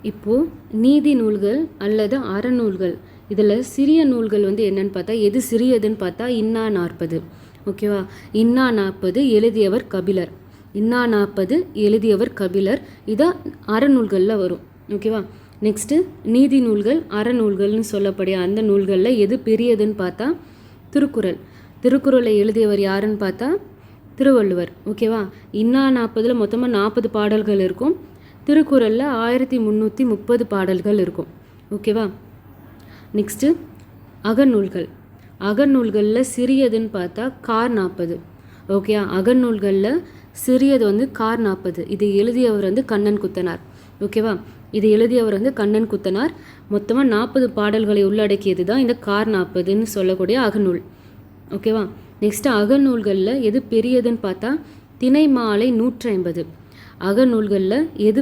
இப்போது நீதி நூல்கள் அல்லது அறநூல்கள் இதில் சிறிய நூல்கள் வந்து என்னன்னு பார்த்தா எது சிறியதுன்னு பார்த்தா இன்னா 40. ஓகேவா? இன்னா 40 எழுதியவர் கபிலர். இன்னா 40 எழுதியவர் கபிலர். இதான் அறநூல்களில் வரும். ஓகேவா? நெக்ஸ்ட்டு நீதி நூல்கள் அறநூல்கள்னு சொல்லக்கூடிய அந்த நூல்களில் எது பெரியதுன்னு பார்த்தா திருக்குறள். திருக்குறளை எழுதியவர் யாருன்னு பார்த்தா திருவள்ளுவர். ஓகேவா? இன்னா 40 மொத்தமாக 40 பாடல்கள் இருக்கும். திருக்குறளில் 1330 பாடல்கள் இருக்கும். ஓகேவா? நெக்ஸ்ட்டு அகநூல்கள். அகநூல்களில் சிறியதுன்னு பார்த்தா கார் 40. ஓகே, அகநூல்களில் சிறியது வந்து கார் 40. இது எழுதியவர் வந்து கண்ணன் குத்தனார். ஓகேவா? இது எழுதியவர் வந்து கண்ணன் குத்தனார். மொத்தமாக 40 பாடல்களை உள்ளடக்கியது தான் இந்த கார் 40ன்னு சொல்லக்கூடிய அகநூல். ஓகேவா? நெக்ஸ்ட்டு அகநூல்களில் எது பெரியதுன்னு பார்த்தா திணைமாலை 150. அகநூல்களில் எது